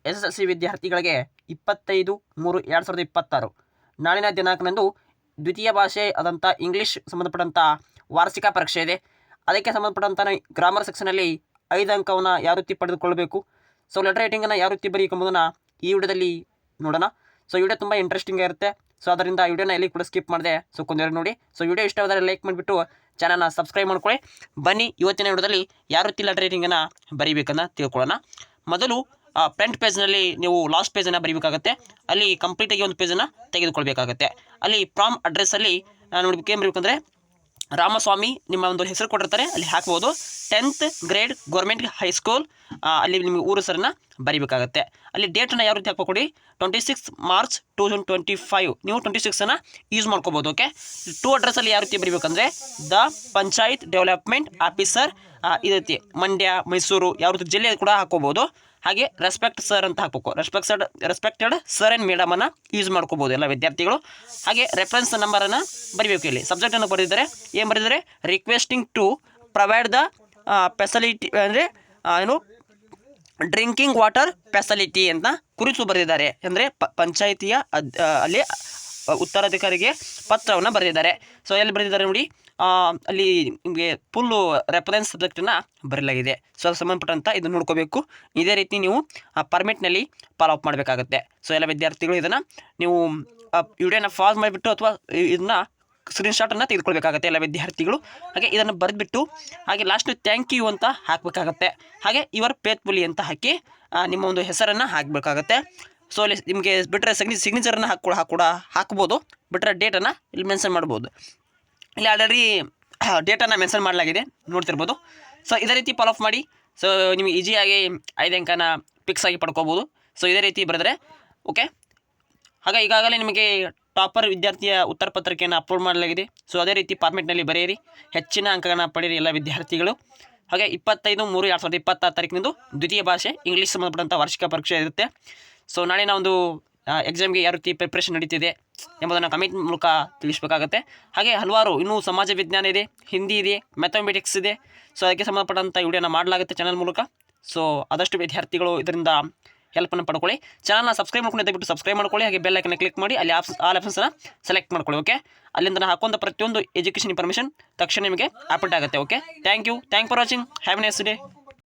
SSLC ವಿದ್ಯಾರ್ಥಿಗಳಿಗೆ 25/3/2026 ನಾಳಿನ ದಿನಾಂಕದಂದು ದ್ವಿತೀಯ ಭಾಷೆ ಆದಂಥ ಇಂಗ್ಲೀಷ್ ಸಂಬಂಧಪಟ್ಟಂಥ ವಾರ್ಷಿಕ ಪರೀಕ್ಷೆ ಇದೆ. ಅದಕ್ಕೆ ಸಂಬಂಧಪಟ್ಟಂಥ ಗ್ರಾಮರ್ ಸೆಕ್ಷನಲ್ಲಿ 5 ಅಂಕವನ್ನು ಯಾವ ರೀತಿ ಪಡೆದುಕೊಳ್ಳಬೇಕು, ಸೊ ಲೆಟರ್ ರೈಟಿಂಗನ್ನು ಯಾವ ರೀತಿ ಬರೀಕೆಂಬುದನ್ನು ಈ ವಿಡಿಯೋದಲ್ಲಿ ನೋಡೋಣ. ಸೊ ವಿಡಿಯೋ ತುಂಬ ಇಂಟ್ರೆಸ್ಟಿಂಗ್ ಆಗಿರುತ್ತೆ. ಸೊ ಅದರಿಂದ ವಿಡಿಯೋನ ಎಲ್ಲಿ ಕೂಡ ಸ್ಕಿಪ್ ಮಾಡಿದೆ ಸೊ ಕೊಂದೆರಡು ನೋಡಿ. ಸೊ ವಿಡಿಯೋ ಇಷ್ಟವಾದರೆ ಲೈಕ್ ಮಾಡಿಬಿಟ್ಟು ಚಾನಲ್ನ ಸಬ್ಸ್ಕ್ರೈಬ್ ಮಾಡ್ಕೊಳ್ಳಿ. ಬನ್ನಿ ಇವತ್ತಿನ ವಿಡಿಯೋದಲ್ಲಿ ಯಾವ ರೀತಿ ಲೆಟರ್ ರೈಟಿಂಗನ್ನು ಬರೀಬೇಕನ್ನ ತಿಳ್ಕೊಳ್ಳೋಣ. ಮೊದಲು ಫ್ರಂಟ್ ಪೇಜ್ನಲ್ಲಿ ನೀವು ಲಾಸ್ಟ್ ಪೇಜನ್ನು ಬರೀಬೇಕಾಗುತ್ತೆ. ಅಲ್ಲಿ ಕಂಪ್ಲೀಟಾಗಿ ಒಂದು ಪೇಜನ್ನು ತೆಗೆದುಕೊಳ್ಬೇಕಾಗತ್ತೆ. ಅಲ್ಲಿ ಫ್ರಾಮ್ ಅಡ್ರೆಸ್ಸಲ್ಲಿ ನೋಡಬೇಕು ಏನು ಬರಬೇಕಂದ್ರೆ ರಾಮಸ್ವಾಮಿ ನಿಮ್ಮ ಒಂದು ಹೆಸರು ಕೊಟ್ಟಿರ್ತಾರೆ, ಅಲ್ಲಿ ಹಾಕ್ಬೋದು. 10th ಗ್ರೇಡ್ ಗೌರ್ಮೆಂಟ್ ಹೈಸ್ಕೂಲ್, ಅಲ್ಲಿ ನಿಮಗೆ ಊರು ಹೆಸರನ್ನು ಬರೀಬೇಕಾಗತ್ತೆ. ಅಲ್ಲಿ ಡೇಟನ್ನು ಯಾವ ರೀತಿ ಹಾಕ್ಬೇಕು ಕೊಡಿ, 26 ಮಾರ್ಚ್ 2025 ನೀವು 26 ಯೂಸ್ ಮಾಡ್ಕೋಬೋದು. ಓಕೆ, ಟು ಅಡ್ರೆಸ್ಸಲ್ಲಿ ಯಾವ ರೀತಿ ಬರೀಬೇಕಂದ್ರೆ ದ ಪಂಚಾಯತ್ ಡೆವಲಪ್ಮೆಂಟ್ ಆಫೀಸರ್, ಈ ರೀತಿ ಮಂಡ್ಯ, ಮೈಸೂರು, ಯಾವ ರೀತಿ ಜಿಲ್ಲೆ ಕೂಡ ಹಾಕೋಬೋದು. ಹಾಗೆ ರೆಸ್ಪೆಕ್ಟ್ ಸರ್ ಅಂತ ಹಾಕಬೇಕು. ರೆಸ್ಪೆಕ್ಟೆಡ್ ಸರ್ ಆ್ಯಂಡ್ ಮೇಡಮನ್ನು ಯೂಸ್ ಮಾಡ್ಕೋಬೋದು ಎಲ್ಲ ವಿದ್ಯಾರ್ಥಿಗಳು. ಹಾಗೆ ರೆಫರೆನ್ಸ್ ನಂಬರನ್ನು ಬರೀಬೇಕು. ಇಲ್ಲಿ ಸಬ್ಜೆಕ್ಟನ್ನು ಬರೆದಿದ್ದಾರೆ, ಏನು ಬರೆದಿದ್ದಾರೆ, requesting to provide the facility ಅಂದರೆ ಏನು ಡ್ರಿಂಕಿಂಗ್ ವಾಟರ್ ಫೆಸಿಲಿಟಿ ಅಂತ ಕುರಿತು ಬರೆದಿದ್ದಾರೆ. ಅಂದರೆ ಪಂಚಾಯಿತಿಯ ಅಲ್ಲಿ ಉತ್ತರಾಧಿಕಾರಿಗೆ ಪತ್ರವನ್ನು ಬರೆದಿದ್ದಾರೆ. ಸೊ ಎಲ್ಲಿ ಬರೆದಿದ್ದಾರೆ ನೋಡಿ, ಅಲ್ಲಿ ನಿಮಗೆ ಫುಲ್ಲು ರೆಫರೆನ್ಸ್ ಸಬ್ಜೆಕ್ಟನ್ನು ಬರೆಯಲಾಗಿದೆ. ಸೊ ಅದಕ್ಕೆ ಸಂಬಂಧಪಟ್ಟಂಥ ಇದನ್ನು ನೋಡ್ಕೋಬೇಕು. ಇದೇ ರೀತಿ ನೀವು ಪರ್ಮಿಟ್ನಲ್ಲಿ ಫಾಲೋ ಅಪ್ ಮಾಡಬೇಕಾಗುತ್ತೆ. ಸೊ ಎಲ್ಲ ವಿದ್ಯಾರ್ಥಿಗಳು ಇದನ್ನು ನೀವು ವಿಡಿಯೋನ ಪಾಸ್ ಮಾಡಿಬಿಟ್ಟು ಅಥವಾ ಇದನ್ನು ಸ್ಕ್ರೀನ್ಶಾಟನ್ನು ತೆಗೆದುಕೊಳ್ಬೇಕಾಗತ್ತೆ ಎಲ್ಲ ವಿದ್ಯಾರ್ಥಿಗಳು. ಹಾಗೆ ಇದನ್ನು ಬರೆದ್ಬಿಟ್ಟು ಹಾಗೆ ಲಾಸ್ಟ್ ಥ್ಯಾಂಕ್ ಯು ಅಂತ ಹಾಕಬೇಕಾಗತ್ತೆ. ಹಾಗೆ ಯುವರ್ ಫೇತ್ಫುಲಿ ಅಂತ ಹಾಕಿ ನಿಮ್ಮ ಒಂದು ಹೆಸರನ್ನು ಹಾಕಬೇಕಾಗತ್ತೆ. ಸೊ ಅಲ್ಲಿ ನಿಮಗೆ ಬಿಟ್ಟರೆ ಸಿಗ್ನೇಚರನ್ನು ಹಾಕ್ಬೋದು. ಬಿಟ್ಟರೆ ಡೇಟನ್ನು ಇಲ್ಲಿ ಮೆನ್ಷನ್ ಮಾಡ್ಬೋದು. ಇಲ್ಲಿ ಆಲ್ರೆಡಿ ಡೇಟನ್ನು ಮೆನ್ಷನ್ ಮಾಡಲಾಗಿದೆ, ನೋಡ್ತಿರ್ಬೋದು. ಸೊ ಇದೇ ರೀತಿ ಫಾಲೋ ಅಪ್ ಮಾಡಿ. ಸೊ ನಿಮಗೆ ಈಸಿಯಾಗಿ 5 ಅಂಕನ ಫಿಕ್ಸ್ ಆಗಿ ಪಡ್ಕೋಬೋದು. ಸೊ ಇದೇ ರೀತಿ ಬರೆದ್ರೆ ಓಕೆ. ಹಾಗೆ ಈಗಾಗಲೇ ನಿಮಗೆ ಟಾಪರ್ ವಿದ್ಯಾರ್ಥಿಯ ಉತ್ತರ ಪತ್ರಿಕೆಯನ್ನು ಅಪ್ಲೋಡ್ ಮಾಡಲಾಗಿದೆ. ಸೊ ಅದೇ ರೀತಿ ಫಾರ್ಮೆಟ್ನಲ್ಲಿ ಬರೆಯಿರಿ, ಹೆಚ್ಚಿನ ಅಂಕಗಳನ್ನು ಪಡೆಯಿರಿ ಎಲ್ಲ ವಿದ್ಯಾರ್ಥಿಗಳು. ಹಾಗೆ 25/3/2026 ತಾರೀಕಿನಂದು ದ್ವಿತೀಯ ಭಾಷೆ ಇಂಗ್ಲೀಷ್ ಸಂಬಂಧಪಟ್ಟಂಥ ವಾರ್ಷಿಕ ಪರೀಕ್ಷೆ ಇರುತ್ತೆ. ಸೊ ನಾಳಿನ ಒಂದು ಎಕ್ಸಾಮ್ಗೆ ಯಾವ ರೀತಿ ಪ್ರಿಪ್ರೇಷನ್ ನಡೀತಿದೆ ಎಂಬುದನ್ನು ಕಮೆಂಟ್ ಮೂಲಕ ತಿಳಿಸಬೇಕಾಗತ್ತೆ. ಹಾಗೆ ಹಲವಾರು ಇನ್ನೂ ಸಮಾಜ ವಿಜ್ಞಾನ ಇದೆ, ಹಿಂದಿ ಇದೆ, ಮ್ಯಾಥಮೆಟಿಕ್ಸ್ ಇದೆ. ಸೊ ಅದಕ್ಕೆ ಸಂಬಂಧಪಟ್ಟಂಥ ವಿಡಿಯೋನ ಮಾಡಲಾಗುತ್ತೆ ಚಾನಲ್ ಮೂಲಕ. ಸೊ ಆದಷ್ಟು ವಿದ್ಯಾರ್ಥಿಗಳು ಇದರಿಂದ ಹೆಲ್ಪನ್ನು ಪಡ್ಕೊಳ್ಳಿ. ಚಾನಲ್ನ ಸಬ್ಸ್ಕ್ರೈಬ್ ಮಾಡ್ಕೊಂಡು ದಯವಿಟ್ಟು ಸಬ್ಸ್ಕ್ರೈಬ್ ಮಾಡ್ಕೊಳ್ಳಿ. ಹಾಗೆ ಬೆಲ್ ಐಕನ್ನ ಕ್ಲಿಕ್ ಮಾಡಿ ಅಲ್ಲಿ ಆಲ್ ಆಪ್ಷನ್ಸನ್ನು ಸೆಲೆಕ್ಟ್ ಮಾಡ್ಕೊಳ್ಳಿ. ಓಕೆ, ಅಲ್ಲಿಂದ ನಾನು ಹಾಕುವಂಥ ಪ್ರತಿಯೊಂದು ಎಜುಕೇಷನ್ ಇನ್ಫಾರ್ಮೇಷನ್ ತಕ್ಷಣ ನಿಮಗೆ ಅಪ್ಡೇಟ್ ಆಗುತ್ತೆ. Okay, thank you for watching. Have a nice day.